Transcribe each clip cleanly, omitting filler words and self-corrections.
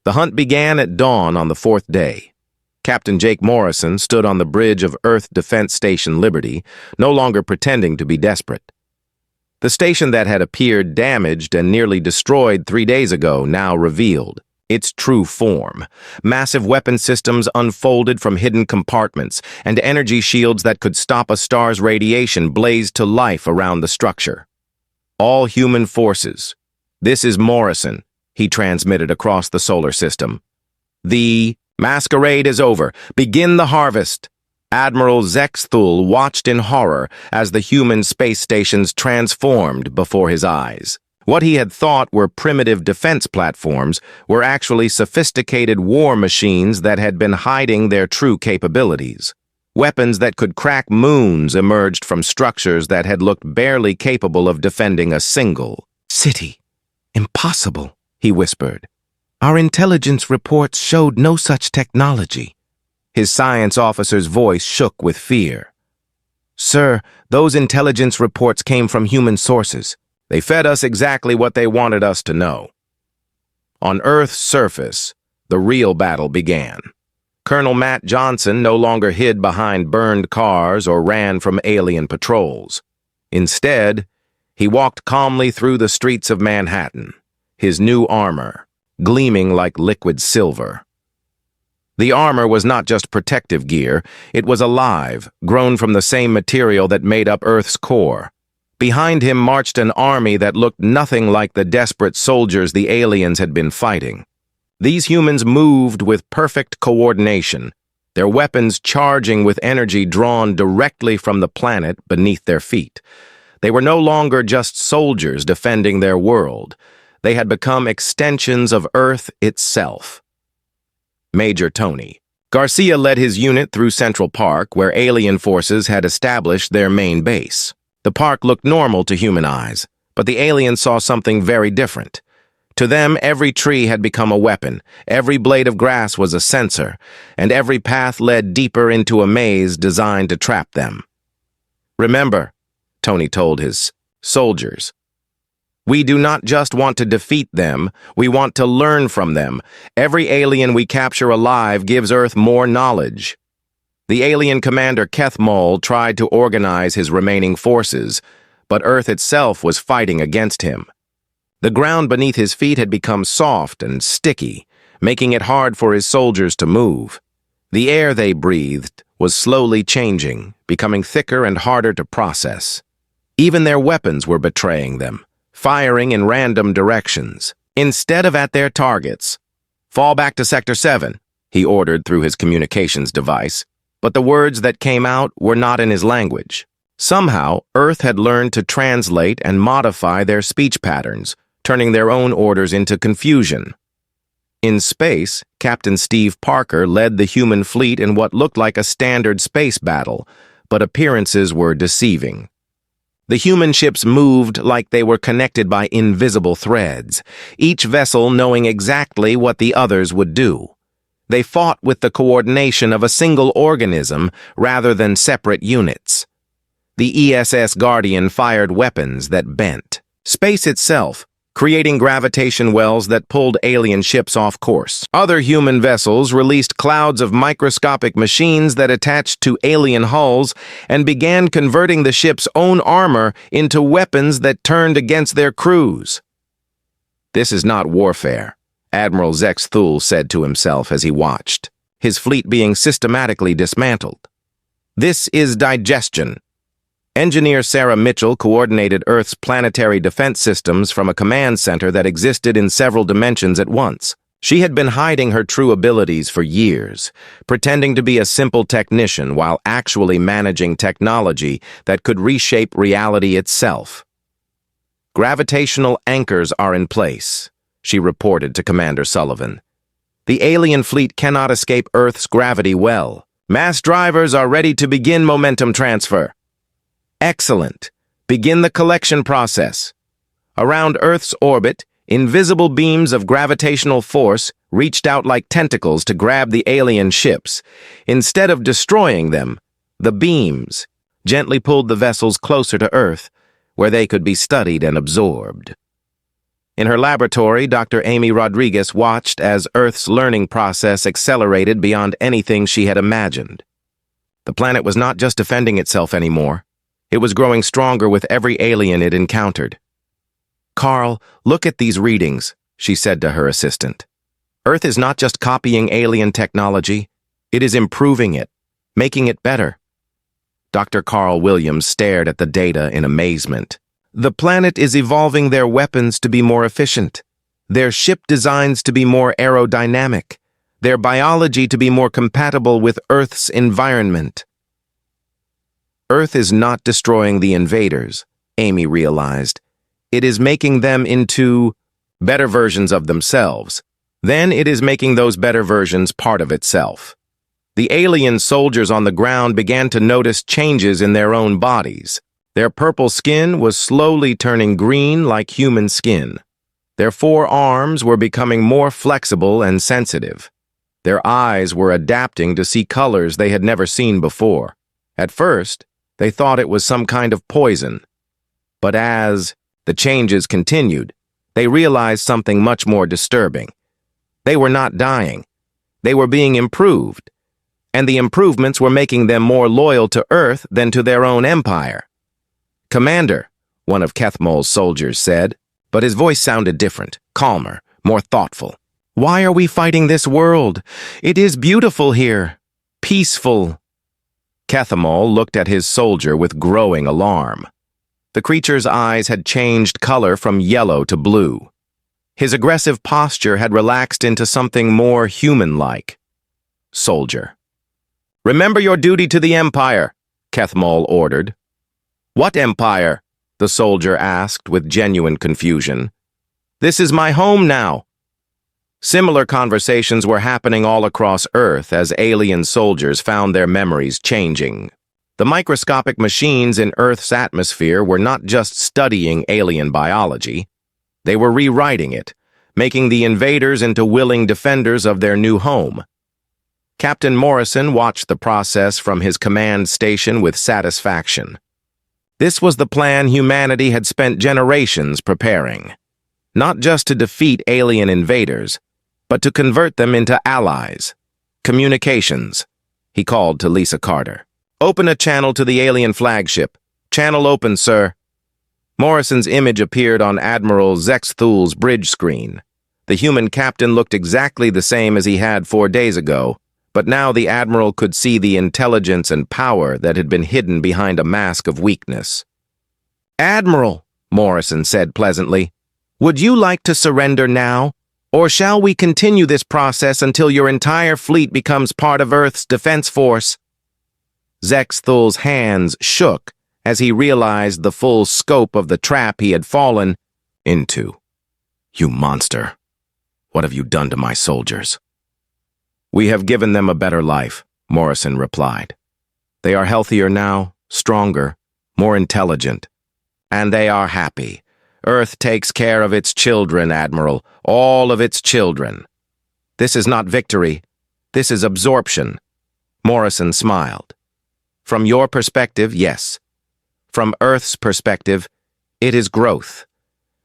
The hunt began at dawn on the fourth day. Captain Jake Morrison stood on the bridge of Earth Defense Station Liberty, no longer pretending to be desperate. The station that had appeared damaged and nearly destroyed 3 days ago now revealed its true form. Massive weapon systems unfolded from hidden compartments, and energy shields that could stop a star's radiation blazed to life around the structure. All human forces. This is Morrison, he transmitted across the solar system. The masquerade is over. Begin the harvest. Admiral Zexthul watched in horror as the human space stations transformed before his eyes. What he had thought were primitive defense platforms were actually sophisticated war machines that had been hiding their true capabilities. Weapons that could crack moons emerged from structures that had looked barely capable of defending a single city. Impossible, he whispered. Our intelligence reports showed no such technology. His science officer's voice shook with fear. Sir, those intelligence reports came from human sources. They fed us exactly what they wanted us to know. On Earth's surface, the real battle began. Colonel Matt Johnson no longer hid behind burned cars or ran from alien patrols. Instead, he walked calmly through the streets of Manhattan, his new armor gleaming like liquid silver. The armor was not just protective gear, it was alive, grown from the same material that made up Earth's core. Behind him marched an army that looked nothing like the desperate soldiers the aliens had been fighting. These humans moved with perfect coordination, their weapons charging with energy drawn directly from the planet beneath their feet. They were no longer just soldiers defending their world. They had become extensions of Earth itself. Major Tony Garcia led his unit through Central Park, where alien forces had established their main base. The park looked normal to human eyes, but the aliens saw something very different. To them, every tree had become a weapon, every blade of grass was a sensor, and every path led deeper into a maze designed to trap them. Remember, Tony told his soldiers, we do not just want to defeat them, we want to learn from them. Every alien we capture alive gives Earth more knowledge. The alien commander Kethmol tried to organize his remaining forces, but Earth itself was fighting against him. The ground beneath his feet had become soft and sticky, making it hard for his soldiers to move. The air they breathed was slowly changing, becoming thicker and harder to process. Even their weapons were betraying them, firing in random directions, instead of at their targets. Fall back to Sector 7, he ordered through his communications device. But the words that came out were not in his language. Somehow, Earth had learned to translate and modify their speech patterns, turning their own orders into confusion. In space, Captain Steve Parker led the human fleet in what looked like a standard space battle, but appearances were deceiving. The human ships moved like they were connected by invisible threads, each vessel knowing exactly what the others would do. They fought with the coordination of a single organism rather than separate units. The ESS Guardian fired weapons that bent space itself, creating gravitation wells that pulled alien ships off course. Other human vessels released clouds of microscopic machines that attached to alien hulls and began converting the ship's own armor into weapons that turned against their crews. This is not warfare, Admiral Zexthul said to himself as he watched, his fleet being systematically dismantled. This is digestion. Engineer Sarah Mitchell coordinated Earth's planetary defense systems from a command center that existed in several dimensions at once. She had been hiding her true abilities for years, pretending to be a simple technician while actually managing technology that could reshape reality itself. Gravitational anchors are in place, she reported to Commander Sullivan. The alien fleet cannot escape Earth's gravity well. Mass drivers are ready to begin momentum transfer. Excellent. Begin the collection process. Around Earth's orbit, invisible beams of gravitational force reached out like tentacles to grab the alien ships. Instead of destroying them, the beams gently pulled the vessels closer to Earth, where they could be studied and absorbed. In her laboratory, Dr. Amy Rodriguez watched as Earth's learning process accelerated beyond anything she had imagined. The planet was not just defending itself anymore. It was growing stronger with every alien it encountered. "Carl, look at these readings," she said to her assistant. "Earth is not just copying alien technology, it is improving it, making it better." Dr. Carl Williams stared at the data in amazement. The planet is evolving their weapons to be more efficient, their ship designs to be more aerodynamic, their biology to be more compatible with Earth's environment. Earth is not destroying the invaders, Amy realized. It is making them into better versions of themselves. Then it is making those better versions part of itself. The alien soldiers on the ground began to notice changes in their own bodies. Their purple skin was slowly turning green like human skin. Their 4 arms were becoming more flexible and sensitive. Their eyes were adapting to see colors they had never seen before. At first, they thought it was some kind of poison. But as the changes continued, they realized something much more disturbing. They were not dying. They were being improved. And the improvements were making them more loyal to Earth than to their own empire. "Commander," one of Kethmol's soldiers said, but his voice sounded different, calmer, more thoughtful. "Why are we fighting this world? It is beautiful here. Peaceful." Kethmol looked at his soldier with growing alarm. The creature's eyes had changed color from yellow to blue. His aggressive posture had relaxed into something more human-like. "Soldier." "Remember your duty to the Empire," Kethmol ordered. "What empire?" the soldier asked with genuine confusion. "This is my home now." Similar conversations were happening all across Earth as alien soldiers found their memories changing. The microscopic machines in Earth's atmosphere were not just studying alien biology. They were rewriting it, making the invaders into willing defenders of their new home. Captain Morrison watched the process from his command station with satisfaction. This was the plan humanity had spent generations preparing. Not just to defeat alien invaders, but to convert them into allies. "Communications," he called to Lisa Carter. "Open a channel to the alien flagship. Channel open, sir." Morrison's image appeared on Admiral Zexthul's bridge screen. The human captain looked exactly the same as he had 4 days ago, but now the Admiral could see the intelligence and power that had been hidden behind a mask of weakness. "Admiral," Morrison said pleasantly, "would you like to surrender now? Or shall we continue this process until your entire fleet becomes part of Earth's defense force?" Zexthul's hands shook as he realized the full scope of the trap he had fallen into. "You monster! What have you done to my soldiers?" "We have given them a better life," Morrison replied. "They are healthier now, stronger, more intelligent. And they are happy. Earth takes care of its children, Admiral, all of its children. This is not victory. This is absorption." Morrison smiled. "From your perspective, yes. From Earth's perspective, it is growth.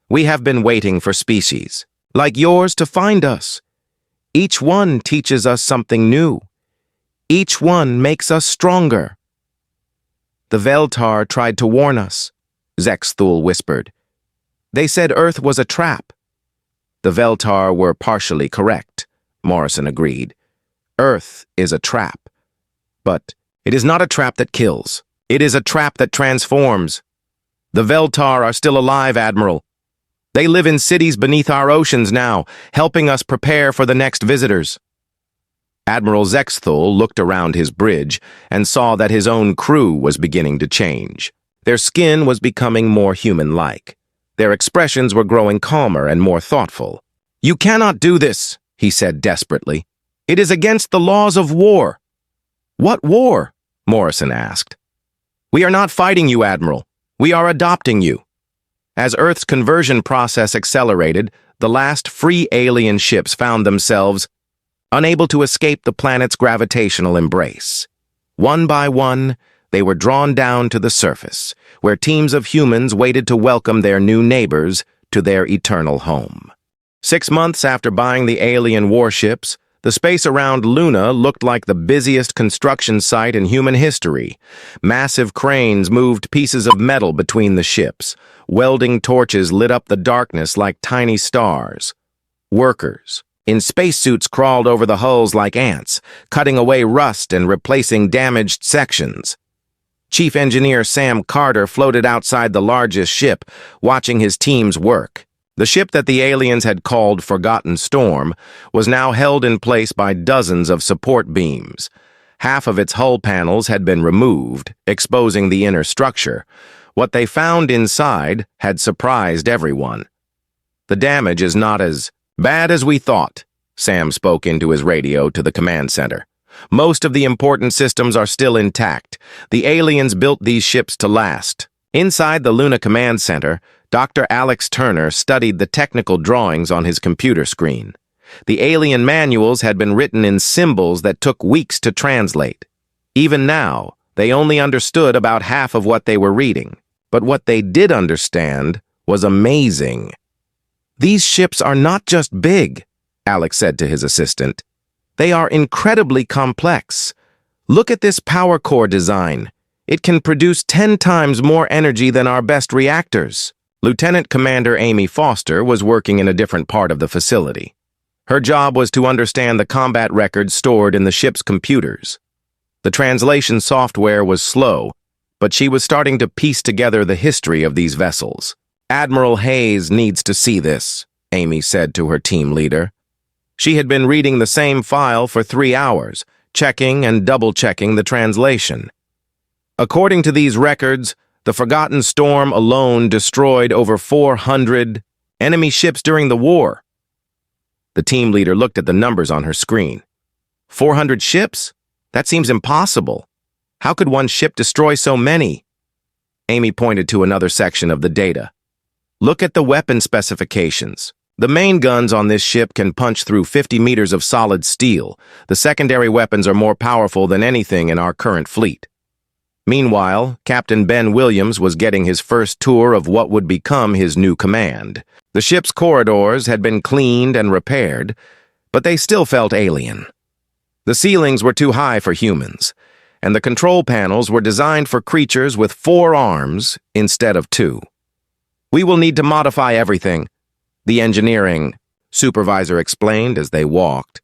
We have been waiting for species, like yours, to find us. Each one teaches us something new. Each one makes us stronger." "The Veltar tried to warn us," Zexthul whispered. "They said Earth was a trap." "The Veltar were partially correct," Morrison agreed. "Earth is a trap. But it is not a trap that kills. It is a trap that transforms. The Veltar are still alive, Admiral. They live in cities beneath our oceans now, helping us prepare for the next visitors." Admiral Zexthul looked around his bridge and saw that his own crew was beginning to change. Their skin was becoming more human-like. Their expressions were growing calmer and more thoughtful. "You cannot do this," he said desperately. "It is against the laws of war." "What war?" Morrison asked. "We are not fighting you, Admiral. We are adopting you." As Earth's conversion process accelerated, the last free alien ships found themselves unable to escape the planet's gravitational embrace. One by one, they were drawn down to the surface, where teams of humans waited to welcome their new neighbors to their eternal home. 6 months after buying the alien warships, the space around Luna looked like the busiest construction site in human history. Massive cranes moved pieces of metal between the ships. Welding torches lit up the darkness like tiny stars. Workers in spacesuits crawled over the hulls like ants, cutting away rust and replacing damaged sections. Chief Engineer Sam Carter floated outside the largest ship, watching his team's work. The ship that the aliens had called Forgotten Storm was now held in place by dozens of support beams. Half of its hull panels had been removed, exposing the inner structure. What they found inside had surprised everyone. "The damage is not as bad as we thought," Sam spoke into his radio to the command center. "Most of the important systems are still intact. The aliens built these ships to last." Inside the Luna Command Center, Dr. Alex Turner studied the technical drawings on his computer screen. The alien manuals had been written in symbols that took weeks to translate. Even now, they only understood about half of what they were reading. But what they did understand was amazing. "These ships are not just big," Alex said to his assistant. "They are incredibly complex. Look at this power core design. It can produce 10 times more energy than our best reactors." Lieutenant Commander Amy Foster was working in a different part of the facility. Her job was to understand the combat records stored in the ship's computers. The translation software was slow, but she was starting to piece together the history of these vessels. "Admiral Hayes needs to see this," Amy said to her team leader. She had been reading the same file for 3 hours, checking and double-checking the translation. According to these records, the Forgotten Storm alone destroyed over 400 enemy ships during the war. The team leader looked at the numbers on her screen. 400 ships? That seems impossible. How could one ship destroy so many? Amy pointed to another section of the data. "Look at the weapon specifications. The main guns on this ship can punch through 50 meters of solid steel. The secondary weapons are more powerful than anything in our current fleet." Meanwhile, Captain Ben Williams was getting his first tour of what would become his new command. The ship's corridors had been cleaned and repaired, but they still felt alien. The ceilings were too high for humans, and the control panels were designed for creatures with 4 arms instead of 2. "We will need to modify everything," the engineering supervisor explained as they walked.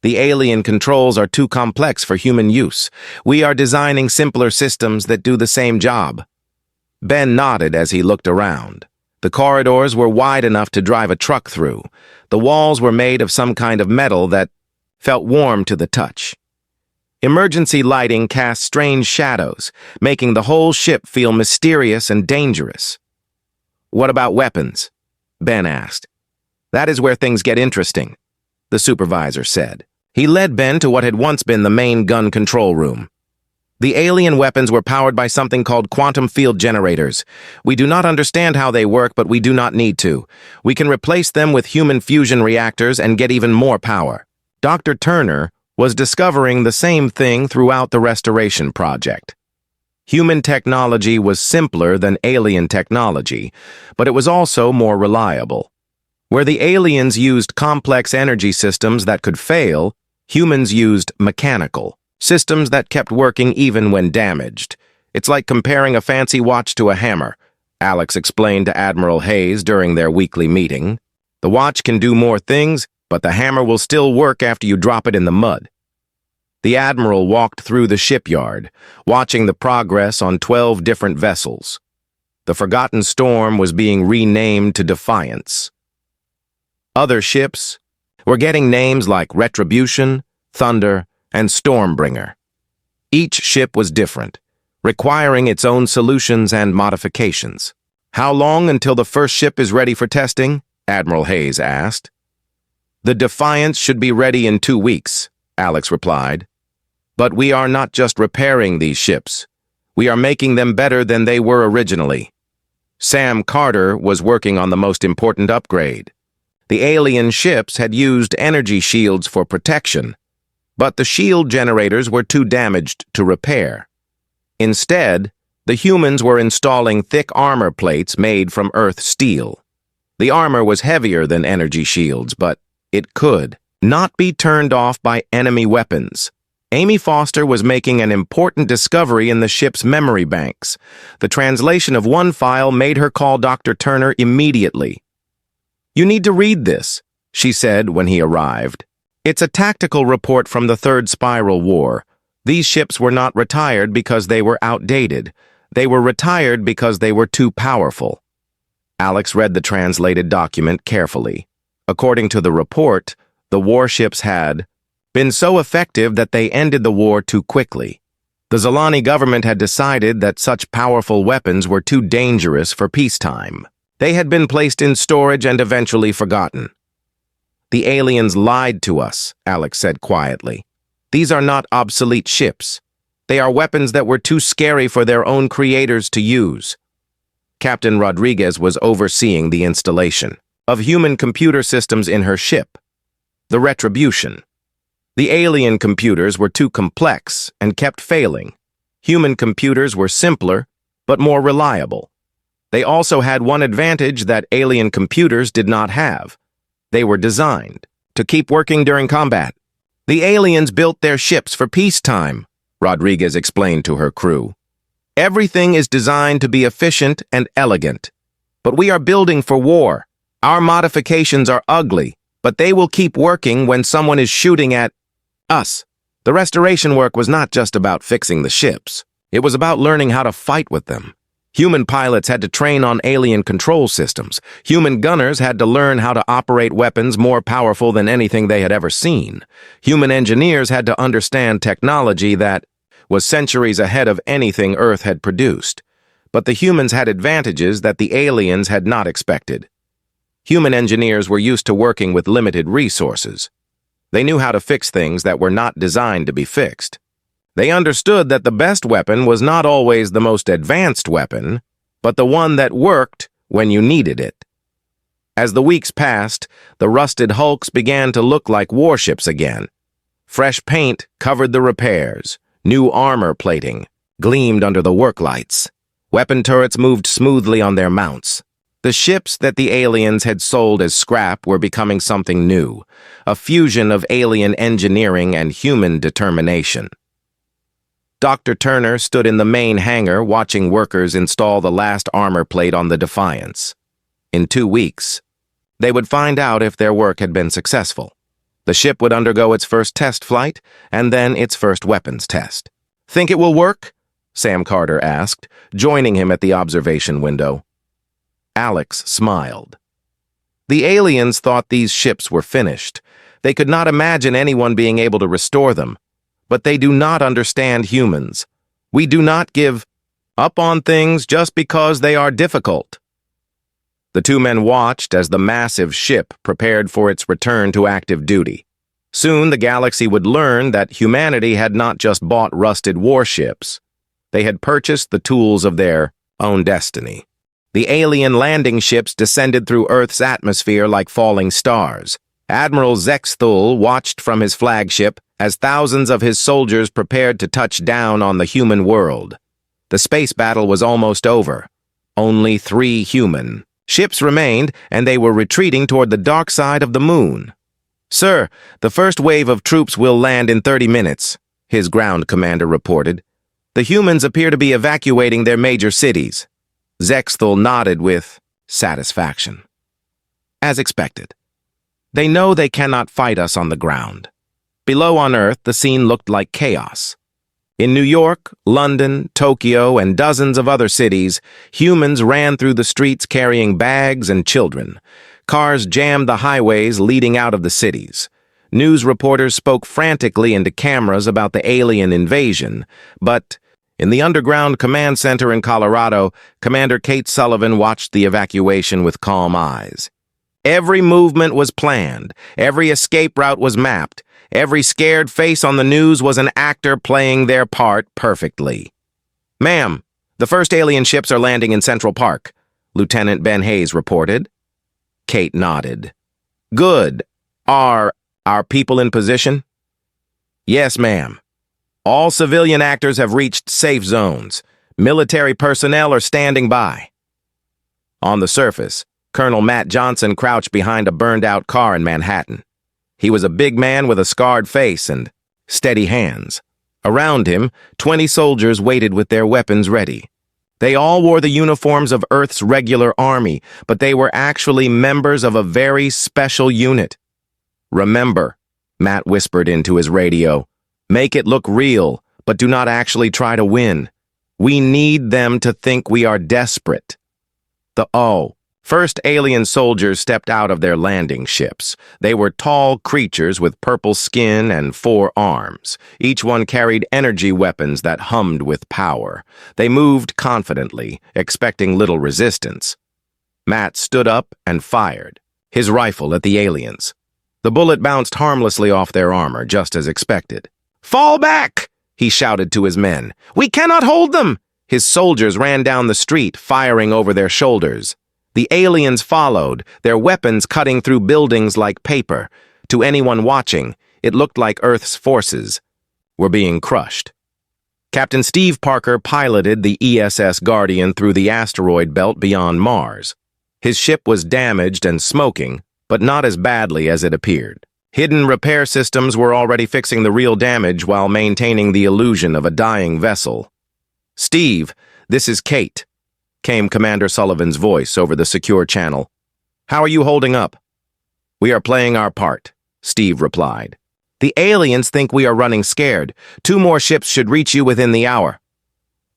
"The alien controls are too complex for human use. We are designing simpler systems that do the same job." Ben nodded as he looked around. The corridors were wide enough to drive a truck through. The walls were made of some kind of metal that felt warm to the touch. Emergency lighting cast strange shadows, making the whole ship feel mysterious and dangerous. "What about weapons?" Ben asked. "That is where things get interesting," the supervisor said. He led Ben to what had once been the main gun control room. "The alien weapons were powered by something called quantum field generators. We do not understand how they work, but we do not need to. We can replace them with human fusion reactors and get even more power." Dr. Turner was discovering the same thing throughout the restoration project. Human technology was simpler than alien technology, but it was also more reliable. Where the aliens used complex energy systems that could fail, humans used mechanical systems that kept working even when damaged. "It's like comparing a fancy watch to a hammer," Alex explained to Admiral Hayes during their weekly meeting. "The watch can do more things, but the hammer will still work after you drop it in the mud." The Admiral walked through the shipyard, watching the progress on 12 different vessels. The Forgotten Storm was being renamed to Defiance. Other ships were getting names like Retribution, Thunder, and Stormbringer. Each ship was different, requiring its own solutions and modifications. "How long until the first ship is ready for testing?" Admiral Hayes asked. "The Defiance should be ready in 2 weeks," Alex replied. "But we are not just repairing these ships. We are making them better than they were originally." Sam Carter was working on the most important upgrade. The alien ships had used energy shields for protection, but the shield generators were too damaged to repair. Instead, the humans were installing thick armor plates made from Earth steel. The armor was heavier than energy shields, but it could not be turned off by enemy weapons. Amy Foster was making an important discovery in the ship's memory banks. The translation of one file made her call Dr. Turner immediately. "You need to read this," she said when he arrived. "It's a tactical report from the Third Spiral War. These ships were not retired because they were outdated. They were retired because they were too powerful." Alex read the translated document carefully. According to the report, the warships had been so effective that they ended the war too quickly. The Zalani government had decided that such powerful weapons were too dangerous for peacetime. They had been placed in storage and eventually forgotten. "The aliens lied to us," Alex said quietly. "These are not obsolete ships. They are weapons that were too scary for their own creators to use." Captain Rodriguez was overseeing the installation of human computer systems in her ship. The Retribution. The alien computers were too complex and kept failing. Human computers were simpler, but more reliable. They also had one advantage that alien computers did not have. They were designed to keep working during combat. "The aliens built their ships for peacetime," Rodriguez explained to her crew. "Everything is designed to be efficient and elegant. But we are building for war. Our modifications are ugly, but they will keep working when someone is shooting at us." The restoration work was not just about fixing the ships. It was about learning how to fight with them. Human pilots had to train on alien control systems. Human gunners had to learn how to operate weapons more powerful than anything they had ever seen. Human engineers had to understand technology that was centuries ahead of anything Earth had produced. But the humans had advantages that the aliens had not expected. Human engineers were used to working with limited resources. They knew how to fix things that were not designed to be fixed. They understood that the best weapon was not always the most advanced weapon, but the one that worked when you needed it. As the weeks passed, the rusted hulks began to look like warships again. Fresh paint covered the repairs. New armor plating gleamed under the work lights. Weapon turrets moved smoothly on their mounts. The ships that the aliens had sold as scrap were becoming something new, a fusion of alien engineering and human determination. Dr. Turner stood in the main hangar watching workers install the last armor plate on the Defiance. In 2 weeks, they would find out if their work had been successful. The ship would undergo its first test flight, and then its first weapons test. "Think it will work?" Sam Carter asked, joining him at the observation window. Alex smiled. The aliens thought these ships were finished. They could not imagine anyone being able to restore them. But they do not understand humans. We do not give up on things just because they are difficult. The two men watched as the massive ship prepared for its return to active duty. Soon the galaxy would learn that humanity had not just bought rusted warships. They had purchased the tools of their own destiny. The alien landing ships descended through Earth's atmosphere like falling stars. Admiral Zexthul watched from his flagship as thousands of his soldiers prepared to touch down on the human world. The space battle was almost over. Only 3 human ships remained, and they were retreating toward the dark side of the moon. "Sir, the first wave of troops will land in 30 minutes, his ground commander reported. "The humans appear to be evacuating their major cities." Zexthul nodded with satisfaction. As expected. They know they cannot fight us on the ground. Below on Earth, the scene looked like chaos. In New York, London, Tokyo, and dozens of other cities, humans ran through the streets carrying bags and children. Cars jammed the highways leading out of the cities. News reporters spoke frantically into cameras about the alien invasion, but in the underground command center in Colorado, Commander Kate Sullivan watched the evacuation with calm eyes. Every movement was planned. Every escape route was mapped. Every scared face on the news was an actor playing their part perfectly. "Ma'am, the first alien ships are landing in Central Park," Lieutenant Ben Hayes reported. Kate nodded. "Good. Are our people in position?" "Yes, ma'am. All civilian actors have reached safe zones. Military personnel are standing by." On the surface, Colonel Matt Johnson crouched behind a burned-out car in Manhattan. He was a big man with a scarred face and steady hands. Around him, 20 soldiers waited with their weapons ready. They all wore the uniforms of Earth's regular army, but they were actually members of a very special unit. "Remember," Matt whispered into his radio, "make it look real, but do not actually try to win. We need them to think we are desperate." First alien soldiers stepped out of their landing ships. They were tall creatures with purple skin and 4 arms. Each one carried energy weapons that hummed with power. They moved confidently, expecting little resistance. Matt stood up and fired, his rifle at the aliens. The bullet bounced harmlessly off their armor, just as expected. "Fall back!" he shouted to his men. "We cannot hold them!" His soldiers ran down the street, firing over their shoulders. The aliens followed, their weapons cutting through buildings like paper. To anyone watching, it looked like Earth's forces were being crushed. Captain Steve Parker piloted the ESS Guardian through the asteroid belt beyond Mars. His ship was damaged and smoking, but not as badly as it appeared. Hidden repair systems were already fixing the real damage while maintaining the illusion of a dying vessel. "Steve, this is Kate," came Commander Sullivan's voice over the secure channel. "How are you holding up?" "We are playing our part," Steve replied. "The aliens think we are running scared. 2 more ships should reach you within the hour."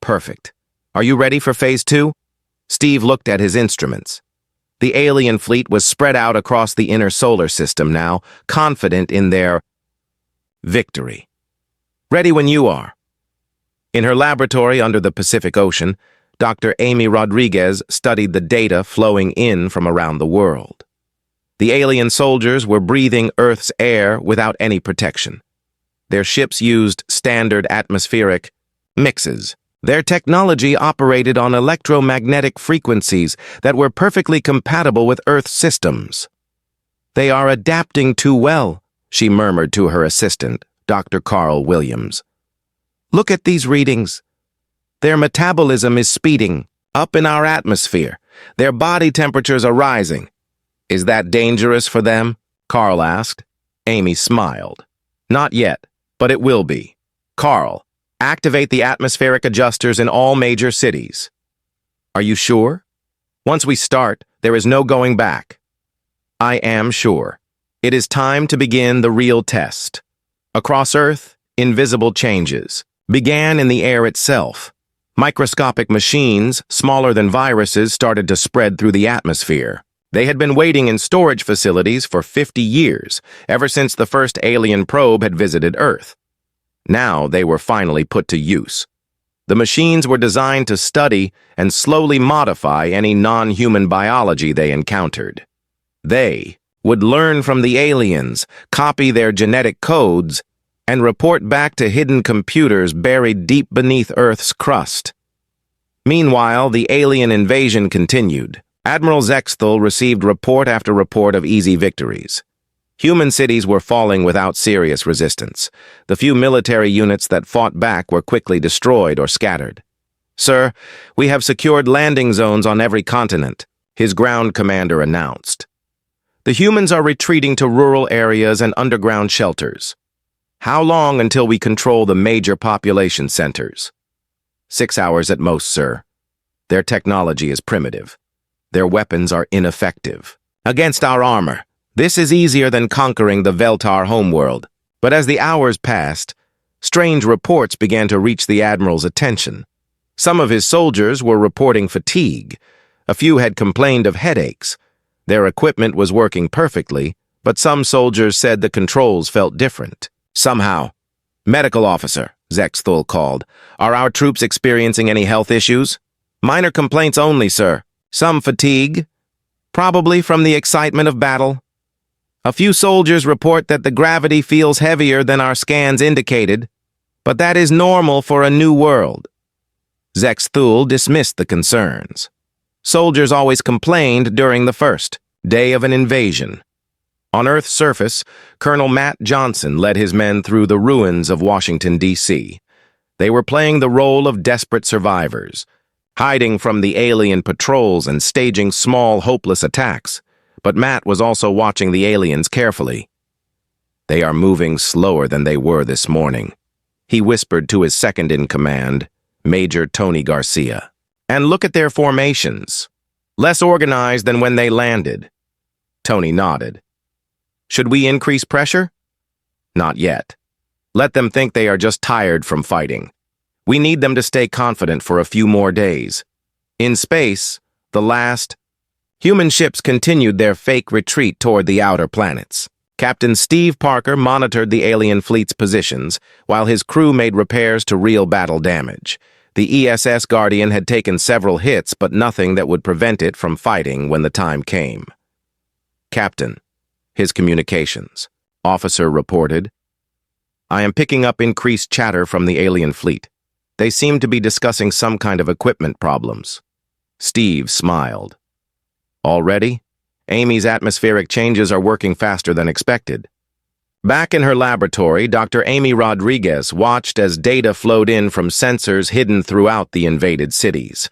"Perfect. Are you ready for Phase 2? Steve looked at his instruments. The alien fleet was spread out across the inner solar system now, confident in their victory. "Ready when you are." In her laboratory under the Pacific Ocean, Dr. Amy Rodriguez studied the data flowing in from around the world. The alien soldiers were breathing Earth's air without any protection. Their ships used standard atmospheric mixes. Their technology operated on electromagnetic frequencies that were perfectly compatible with Earth's systems. "They are adapting too well," she murmured to her assistant, Dr. Carl Williams. "Look at these readings. Their metabolism is speeding up in our atmosphere. Their body temperatures are rising." "Is that dangerous for them?" Carl asked. Amy smiled. "Not yet, but it will be. Carl, activate the atmospheric adjusters in all major cities." "Are you sure?" "Once we start, there is no going back." "I am sure. It is time to begin the real test." Across Earth, invisible changes began in the air itself. Microscopic machines, smaller than viruses, started to spread through the atmosphere. They had been waiting in storage facilities for 50 years, ever since the first alien probe had visited Earth. Now they were finally put to use. The machines were designed to study and slowly modify any non-human biology they encountered. They would learn from the aliens, copy their genetic codes, and report back to hidden computers buried deep beneath Earth's crust. Meanwhile, the alien invasion continued. Admiral Zexthul received report after report of easy victories. Human cities were falling without serious resistance. The few military units that fought back were quickly destroyed or scattered. "Sir, we have secured landing zones on every continent," his ground commander announced. "The humans are retreating to rural areas and underground shelters. How long until we control the major population centers?" 6 hours at most, sir. Their technology is primitive. Their weapons are ineffective against our armor. This is easier than conquering the Veltar homeworld. But as the hours passed, strange reports began to reach the Admiral's attention. Some of his soldiers were reporting fatigue. A few had complained of headaches. Their equipment was working perfectly, but some soldiers said the controls felt different. Somehow. "Medical officer," Zexthul called. "Are our troops experiencing any health issues?" "Minor complaints only, sir. Some fatigue, probably from the excitement of battle. A few soldiers report that the gravity feels heavier than our scans indicated, but that is normal for a new world." Zexthul dismissed the concerns. Soldiers always complained during the first day of an invasion. On Earth's surface, Colonel Matt Johnson led his men through the ruins of Washington, D.C. They were playing the role of desperate survivors. hiding from the alien patrols and staging small, hopeless attacks. But Matt was also watching the aliens carefully. "They are moving slower than they were this morning," he whispered to his second-in-command, Major Tony Garcia. "And look at their formations. Less organized than when they landed." Tony nodded. "Should we increase pressure?" "Not yet. Let them think they are just tired from fighting. We need them to stay confident for a few more days." In space, the last human ships continued their fake retreat toward the outer planets. Captain Steve Parker monitored the alien fleet's positions, while his crew made repairs to real battle damage. The ESS Guardian had taken several hits, but nothing that would prevent it from fighting when the time came. "Captain," his communications officer reported, "I am picking up increased chatter from the alien fleet. They seem to be discussing some kind of equipment problems." Steve smiled. "Already? Amy's atmospheric changes are working faster than expected." Back in her laboratory, Dr. Amy Rodriguez watched as data flowed in from sensors hidden throughout the invaded cities.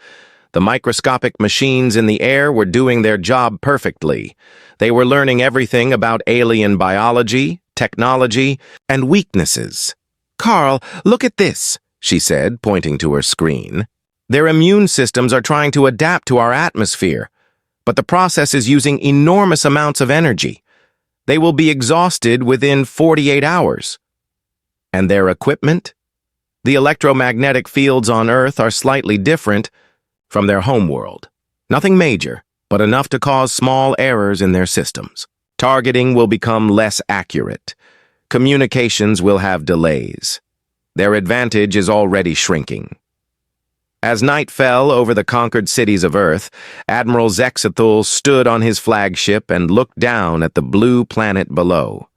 The microscopic machines in the air were doing their job perfectly. They were learning everything about alien biology, technology, and weaknesses. "Carl, look at this," she said, pointing to her screen. "Their immune systems are trying to adapt to our atmosphere, but the process is using enormous amounts of energy. They will be exhausted within 48 hours. And their equipment? The electromagnetic fields on Earth are slightly different from their homeworld. Nothing major, but enough to cause small errors in their systems. Targeting will become less accurate. Communications will have delays. Their advantage is already shrinking." As night fell over the conquered cities of Earth, Admiral Zexathul stood on his flagship and looked down at the blue planet below.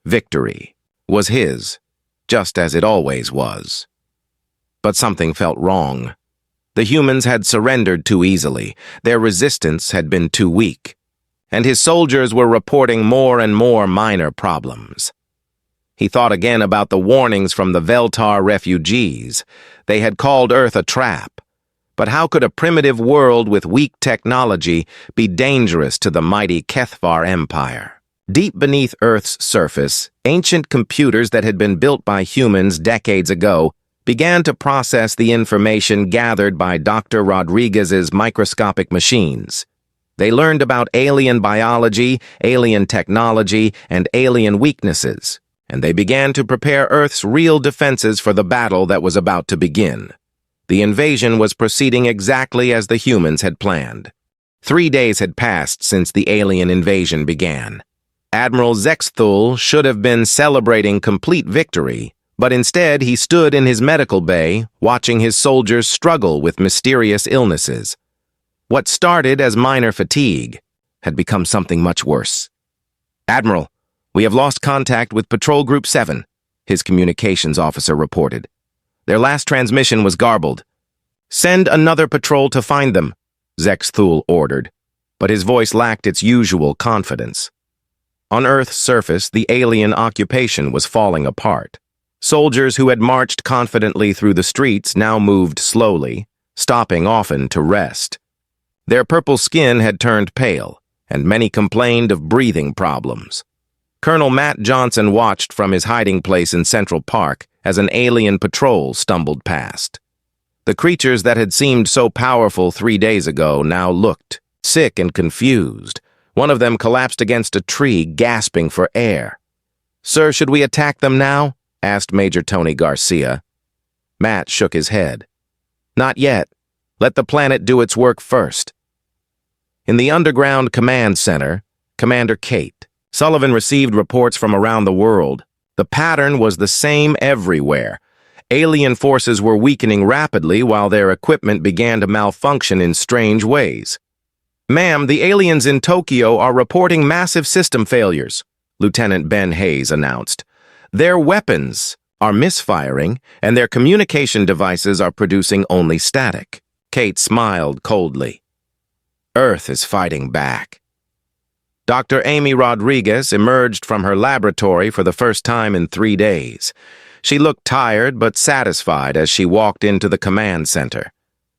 Victory was his, just as it always was. But something felt wrong. The humans had surrendered too easily. Their resistance had been too weak. And his soldiers were reporting more and more minor problems. He thought again about the warnings from the Veltar refugees. They had called Earth a trap. But how could a primitive world with weak technology be dangerous to the mighty Kethvar Empire? Deep beneath Earth's surface, ancient computers that had been built by humans decades ago began to process the information gathered by Dr. Rodriguez's microscopic machines. They learned about alien biology, alien technology, and alien weaknesses, and they began to prepare Earth's real defenses for the battle that was about to begin. The invasion was proceeding exactly as the humans had planned. 3 days had passed since the alien invasion began. Admiral Zexthul should have been celebrating complete victory, but instead he stood in his medical bay, watching his soldiers struggle with mysterious illnesses. What started as minor fatigue had become something much worse. "Admiral, we have lost contact with Patrol Group 7, his communications officer reported. "Their last transmission was garbled." "Send another patrol to find them," Zexthul ordered, but his voice lacked its usual confidence. On Earth's surface, the alien occupation was falling apart. Soldiers who had marched confidently through the streets now moved slowly, stopping often to rest. Their purple skin had turned pale, and many complained of breathing problems. Colonel Matt Johnson watched from his hiding place in Central Park as an alien patrol stumbled past. The creatures that had seemed so powerful 3 days ago now looked sick and confused. One of them collapsed against a tree, gasping for air. "Sir, should we attack them now?" asked Major Tony Garcia. Matt shook his head. "Not yet. Let the planet do its work first." In the underground command center, Commander Kate Sullivan received reports from around the world. The pattern was the same everywhere. Alien forces were weakening rapidly while their equipment began to malfunction in strange ways. "Ma'am, the aliens in Tokyo are reporting massive system failures," Lieutenant Ben Hayes announced. "Their weapons are misfiring, and their communication devices are producing only static." Kate smiled coldly. "Earth is fighting back." Dr. Amy Rodriguez emerged from her laboratory for the first time in 3 days. She looked tired but satisfied as she walked into the command center.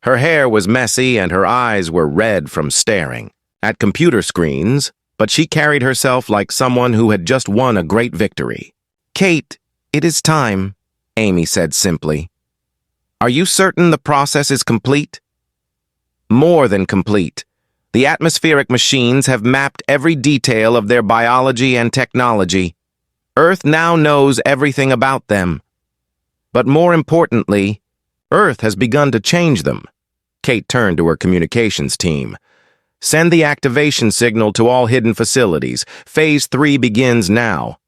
Her hair was messy and her eyes were red from staring at computer screens, but she carried herself like someone who had just won a great victory. "Kate, it is time," Amy said simply. "Are you certain the process is complete?" "More than complete. The atmospheric machines have mapped every detail of their biology and technology. Earth now knows everything about them. But more importantly, Earth has begun to change them." Kate turned to her communications team. "Send the activation signal to all hidden facilities. Phase 3 begins now."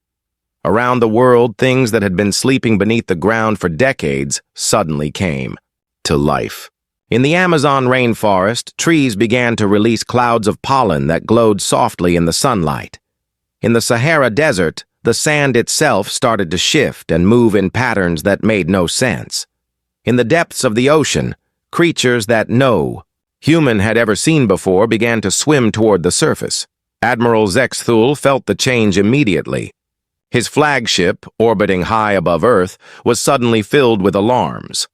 Around the world, things that had been sleeping beneath the ground for decades suddenly came to life. In the Amazon rainforest, trees began to release clouds of pollen that glowed softly in the sunlight. In the Sahara Desert, the sand itself started to shift and move in patterns that made no sense. In the depths of the ocean, creatures that no human had ever seen before began to swim toward the surface. Admiral Zexthul felt the change immediately. His flagship, orbiting high above Earth, was suddenly filled with alarms.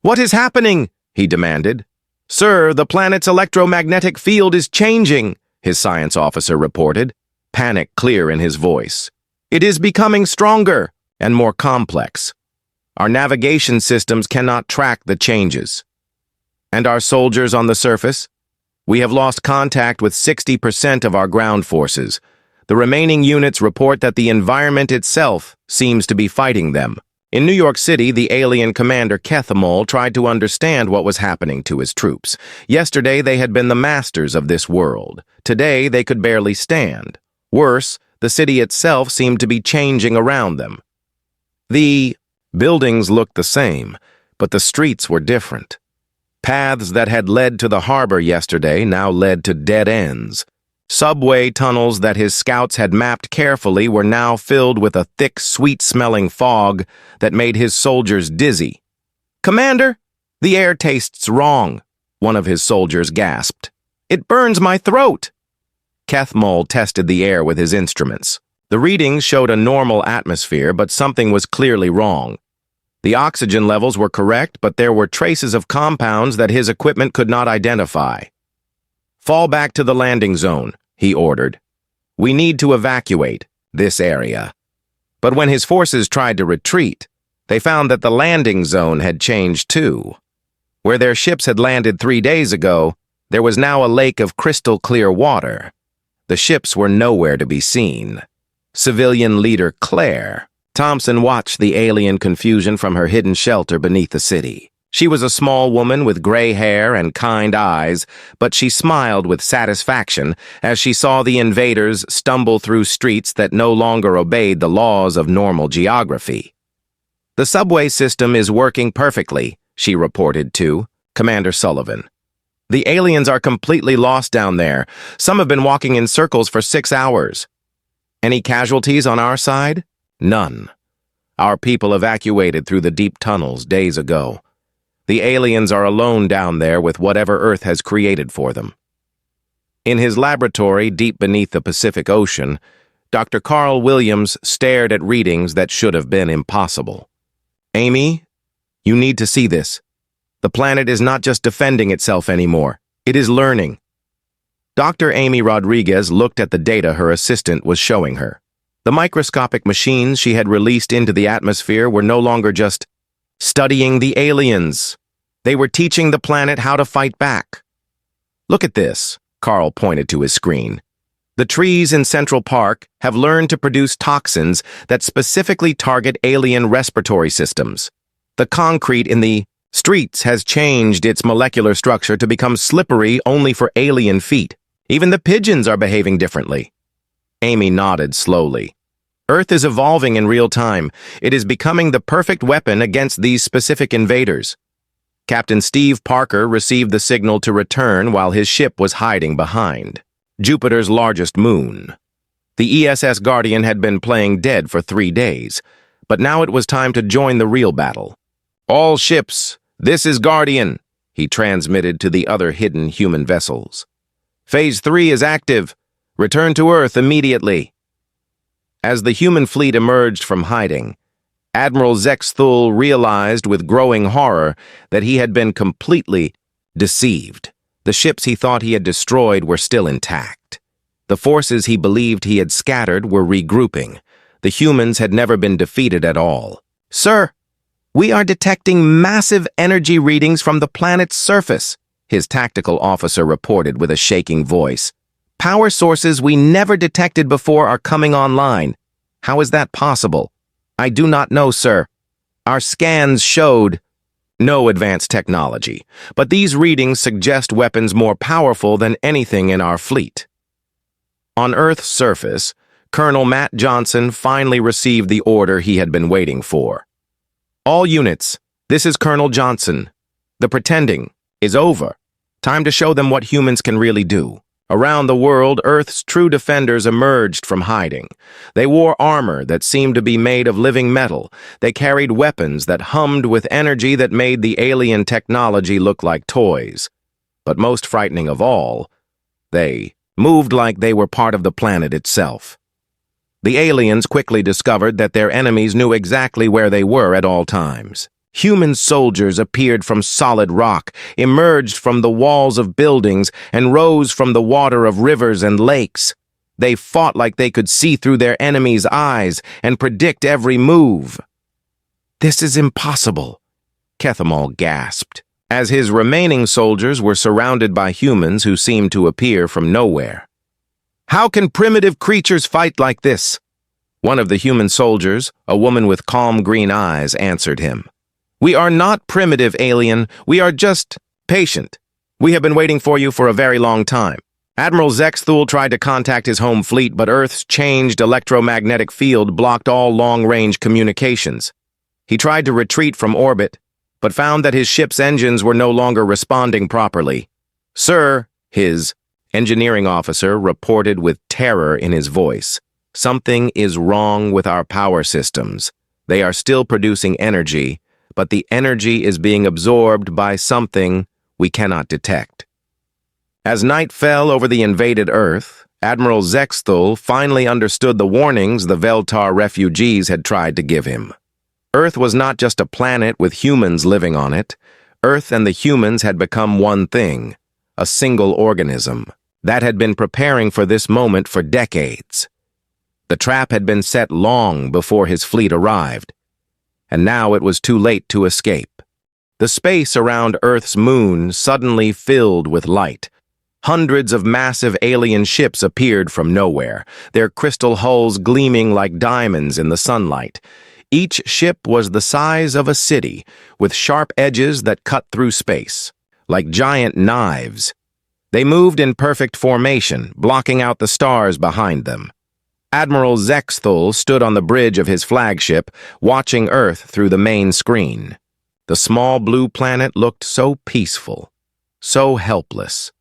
"What is happening?" he demanded. "Sir, the planet's electromagnetic field is changing," his science officer reported, panic clear in his voice. "It is becoming stronger and more complex. Our navigation systems cannot track the changes. And our soldiers on the surface? We have lost contact with 60% of our ground forces. The remaining units report that the environment itself seems to be fighting them." In New York City, the alien commander Kethamol tried to understand what was happening to his troops. Yesterday, they had been the masters of this world. Today, they could barely stand. Worse, the city itself seemed to be changing around them. The buildings looked the same, but the streets were different. Paths that had led to the harbor yesterday now led to dead ends. Subway tunnels that his scouts had mapped carefully were now filled with a thick, sweet-smelling fog that made his soldiers dizzy. "Commander, the air tastes wrong," one of his soldiers gasped. "It burns my throat." Kethmol tested the air with his instruments. The readings showed a normal atmosphere, but something was clearly wrong. The oxygen levels were correct, but there were traces of compounds that his equipment could not identify. "Fall back to the landing zone," he ordered. "We need to evacuate this area." But when his forces tried to retreat, they found that the landing zone had changed too. Where their ships had landed 3 days ago, there was now a lake of crystal-clear water. The ships were nowhere to be seen. Civilian leader Claire Thompson watched the alien confusion from her hidden shelter beneath the city. She was a small woman with gray hair and kind eyes, but she smiled with satisfaction as she saw the invaders stumble through streets that no longer obeyed the laws of normal geography. "The subway system is working perfectly," she reported to Commander Sullivan. "The aliens are completely lost down there. Some have been walking in circles for 6 hours. Any casualties on our side? None. Our people evacuated through the deep tunnels days ago. The aliens are alone down there with whatever Earth has created for them." In his laboratory deep beneath the Pacific Ocean, Dr. Carl Williams stared at readings that should have been impossible. "Amy, you need to see this. The planet is not just defending itself anymore. It is learning." Dr. Amy Rodriguez looked at the data her assistant was showing her. The microscopic machines she had released into the atmosphere were no longer just studying the aliens. They were teaching the planet how to fight back. "Look at this," Carl pointed to his screen. "The trees in Central Park have learned to produce toxins that specifically target alien respiratory systems. The concrete in the streets has changed its molecular structure to become slippery only for alien feet. Even the pigeons are behaving differently." Amy nodded slowly. "Earth is evolving in real time. It is becoming the perfect weapon against these specific invaders." Captain Steve Parker received the signal to return while his ship was hiding behind Jupiter's largest moon. The ESS Guardian had been playing dead for 3 days, but now it was time to join the real battle. "All ships, this is Guardian," he transmitted to the other hidden human vessels. "Phase 3 is active. Return to Earth immediately." As the human fleet emerged from hiding, Admiral Zexthul realized with growing horror that he had been completely Deceived. The ships he thought he had destroyed were still intact. The forces he believed he had scattered were regrouping. The humans had never been defeated at all. "Sir, we are detecting massive energy readings from the planet's surface," his tactical officer reported with a shaking voice. "Power sources we never detected before are coming online. How is that possible?" "I do not know, sir. Our scans showed no advanced technology, but these readings suggest weapons more powerful than anything in our fleet." On Earth's surface, Colonel Matt Johnson finally received the order he had been waiting for. "All units, this is Colonel Johnson. The pretending is over. Time to show them what humans can really do." Around the world, Earth's true defenders emerged from hiding. They wore armor that seemed to be made of living metal. They carried weapons that hummed with energy that made the alien technology look like toys. But most frightening of all, they moved like they were part of the planet itself. The aliens quickly discovered that their enemies knew exactly where they were at all times. Human soldiers appeared from solid rock, emerged from the walls of buildings, and rose from the water of rivers and lakes. They fought like they could see through their enemies' eyes and predict every move. "This is impossible," Kethamal gasped, as his remaining soldiers were surrounded by humans who seemed to appear from nowhere. "How can primitive creatures fight like this?" One of the human soldiers, a woman with calm green eyes, answered him. "We are not primitive, alien. We are just patient. We have been waiting for you for a very long time." Admiral Zexthul tried to contact his home fleet, but Earth's changed electromagnetic field blocked all long-range communications. He tried to retreat from orbit, but found that his ship's engines were no longer responding properly. "Sir," his engineering officer reported with terror in his voice, "something is wrong with our power systems. They are still producing energy, but the energy is being absorbed by something we cannot detect." As night fell over the invaded Earth, Admiral Zexthul finally understood the warnings the Veltar refugees had tried to give him. Earth was not just a planet with humans living on it. Earth and the humans had become one thing, a single organism, that had been preparing for this moment for decades. The trap had been set long before his fleet arrived, and now it was too late to escape. The space around Earth's moon suddenly filled with light. Hundreds of massive alien ships appeared from nowhere, their crystal hulls gleaming like diamonds in the sunlight. Each ship was the size of a city, with sharp edges that cut through space, like giant knives. They moved in perfect formation, blocking out the stars behind them. Admiral Zexthul stood on the bridge of his flagship, watching Earth through the main screen. The small blue planet looked so peaceful, so helpless.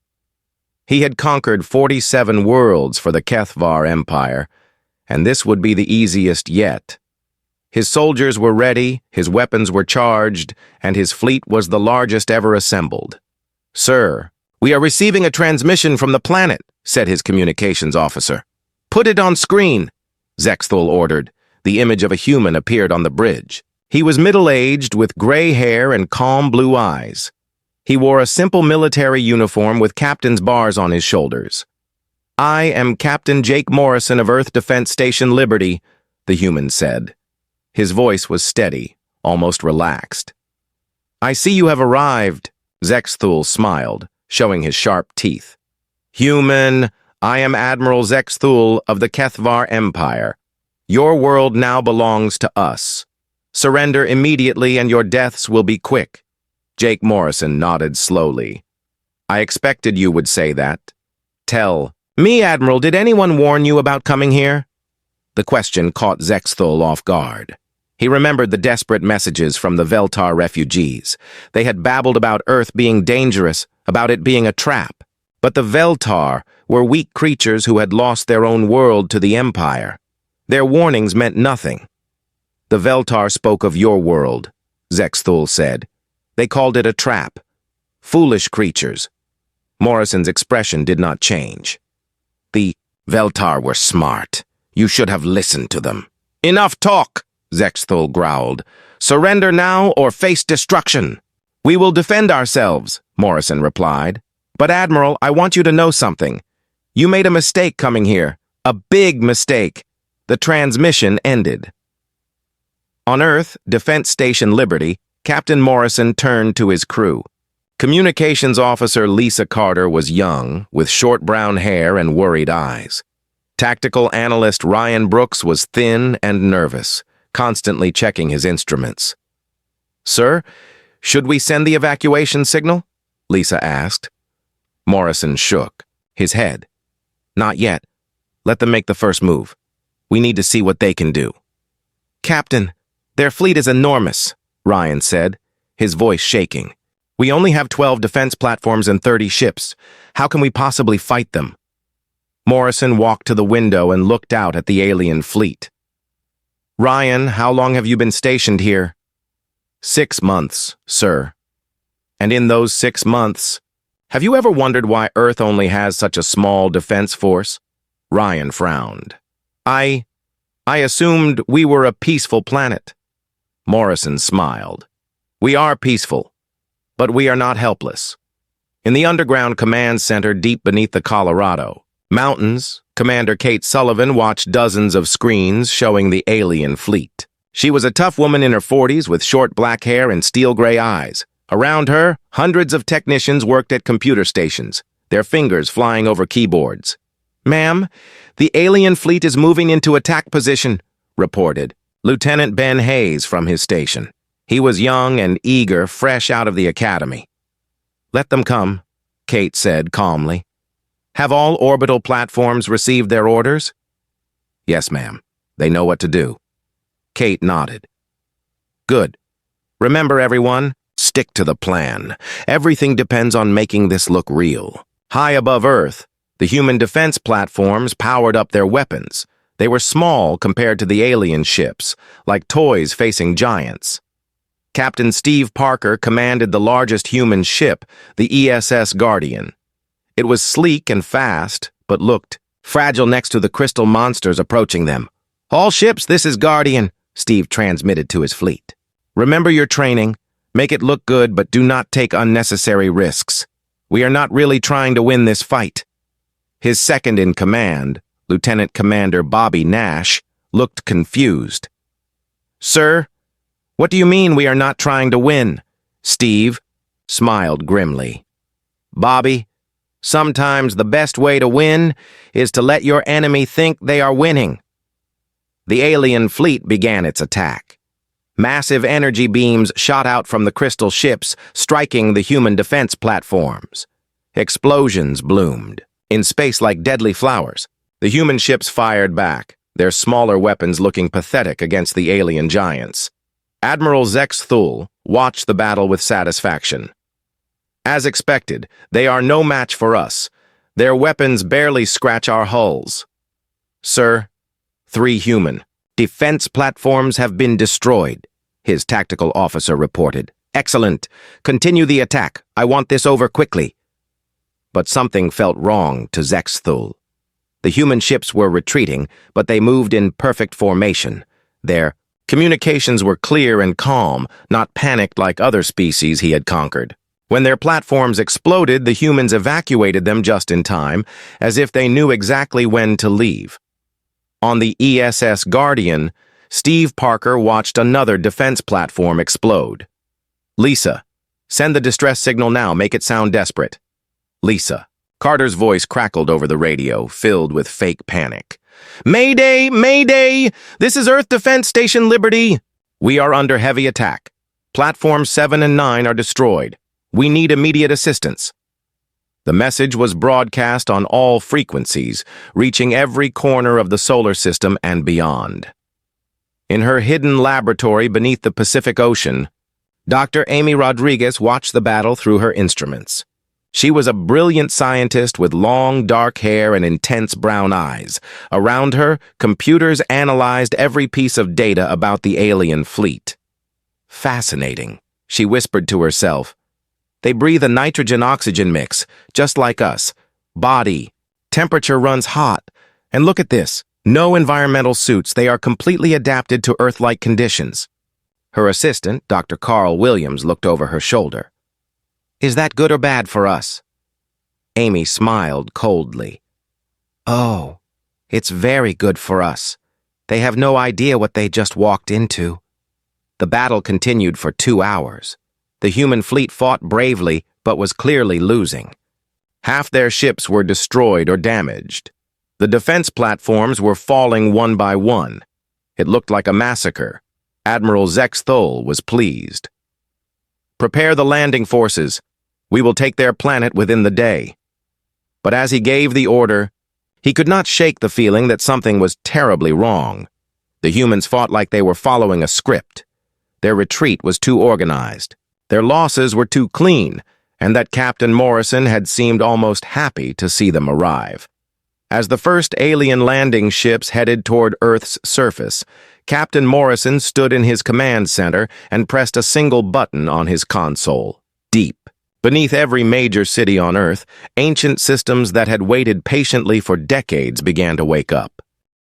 He had conquered 47 worlds for the Kethvar Empire, and this would be the easiest yet. His soldiers were ready, his weapons were charged, and his fleet was the largest ever assembled. "Sir, we are receiving a transmission from the planet," said his communications officer. "Put it on screen," Zexthul ordered. The image of a human appeared on the bridge. He was middle-aged, with gray hair and calm blue eyes. He wore a simple military uniform with captain's bars on his shoulders. "I am Captain Jake Morrison of Earth Defense Station Liberty," the human said. His voice was steady, almost relaxed. "I see you have arrived," Zexthul smiled, showing his sharp teeth. "Human, I am Admiral Zexthul of the Kethvar Empire. Your world now belongs to us. Surrender immediately and your deaths will be quick." Jake Morrison nodded slowly. "I expected you would say that. Tell me, Admiral, did anyone warn you about coming here?" The question caught Zexthul off guard. He remembered the desperate messages from the Veltar refugees. They had babbled about Earth being dangerous, about it being a trap. But the Veltar were weak creatures who had lost their own world to the Empire. Their warnings meant nothing. "The Veltar spoke of your world," Zexthul said. "They called it a trap. Foolish creatures." Morrison's expression did not change. "The Veltar were smart. You should have listened to them." "Enough talk," Zexthul growled. "Surrender now or face destruction." "We will defend ourselves," Morrison replied. "But Admiral, I want you to know something. You made a mistake coming here. A big mistake. The transmission ended." On Earth, Defense Station Liberty, Captain Morrison turned to his crew. Communications Officer Lisa Carter was young, with short brown hair and worried eyes. Tactical Analyst Ryan Brooks was thin and nervous, constantly checking his instruments. "Sir, should we send the evacuation signal?" Lisa asked. Morrison shook his head. "Not yet. Let them make the first move. We need to see what they can do." "Captain, their fleet is enormous," Ryan said, his voice shaking. "We only have 12 defense platforms and 30 ships. How can we possibly fight them?" Morrison walked to the window and looked out at the alien fleet. "Ryan, how long have you been stationed here?" 6 months, sir. "And in those 6 months, have you ever wondered why Earth only has such a small defense force?" Ryan frowned. I assumed we were a peaceful planet." Morrison smiled. "We are peaceful, but we are not helpless. In the underground command center deep beneath the Colorado Mountains, Commander Kate Sullivan watched dozens of screens showing the alien fleet. She was a tough woman in her 40s with short black hair and steel-gray eyes. Around her, hundreds of technicians worked at computer stations, their fingers flying over keyboards. "Ma'am, the alien fleet is moving into attack position," reported Lieutenant Ben Hayes from his station. He was young and eager, fresh out of the academy. "Let them come," Kate said calmly. "Have all orbital platforms received their orders?" "Yes, ma'am. They know what to do." Kate nodded. "Good. Remember, everyone, stick to the plan. Everything depends on making this look real." High above Earth, the human defense platforms powered up their weapons. They were small compared to the alien ships, like toys facing giants. Captain Steve Parker commanded the largest human ship, the ESS Guardian. It was sleek and fast, but looked fragile next to the crystal monsters approaching them. "All ships, this is Guardian," Steve transmitted to his fleet. "Remember your training. Make it look good, but do not take unnecessary risks. We are not really trying to win this fight." His second-in-command, Lieutenant Commander Bobby Nash, looked confused. "Sir, what do you mean we are not trying to win?" Steve smiled grimly. "Bobby, sometimes the best way to win is to let your enemy think they are winning." The alien fleet began its attack. Massive energy beams shot out from the crystal ships, striking the human defense platforms. Explosions bloomed in space like deadly flowers. The human ships fired back, their smaller weapons looking pathetic against the alien giants. Admiral Zex Thul watched the battle with satisfaction. "As expected, they are no match for us. Their weapons barely scratch our hulls." "Sir, 3 human defense platforms have been destroyed," his tactical officer reported. "Excellent. Continue the attack. I want this over quickly." But something felt wrong to Zex Thul. The human ships were retreating, but they moved in perfect formation. Their communications were clear and calm, not panicked like other species he had conquered. When their platforms exploded, the humans evacuated them just in time, as if they knew exactly when to leave. On the ESS Guardian, Steve Parker watched another defense platform explode. "Lisa, send the distress signal now. Make it sound desperate." "Lisa." Carter's voice crackled over the radio, filled with fake panic. "Mayday! Mayday! This is Earth Defense Station Liberty. We are under heavy attack. Platforms 7 and 9 are destroyed. We need immediate assistance." The message was broadcast on all frequencies, reaching every corner of the solar system and beyond. In her hidden laboratory beneath the Pacific Ocean, Dr. Amy Rodriguez watched the battle through her instruments. She was a brilliant scientist with long, dark hair and intense brown eyes. Around her, computers analyzed every piece of data about the alien fleet. "Fascinating," she whispered to herself. "They breathe a nitrogen-oxygen mix, just like us. Body. Temperature runs hot. And look at this. No environmental suits. They are completely adapted to Earth-like conditions." Her assistant, Dr. Carl Williams, looked over her shoulder. Is that good or bad for us?" Amy smiled coldly. "Oh, it's very good for us. They have no idea what they just walked into." The battle continued for 2 hours. The human fleet fought bravely, but was clearly losing. Half their ships were destroyed or damaged. The defense platforms were falling one by one. It looked like a massacre. Admiral Zex Thol was pleased. "Prepare the landing forces. We will take their planet within the day." But as he gave the order, he could not shake the feeling that something was terribly wrong. The humans fought like they were following a script. Their retreat was too organized. Their losses were too clean, and that Captain Morrison had seemed almost happy to see them arrive. As the first alien landing ships headed toward Earth's surface, Captain Morrison stood in his command center and pressed a single button on his console. Deep beneath every major city on Earth, ancient systems that had waited patiently for decades began to wake up.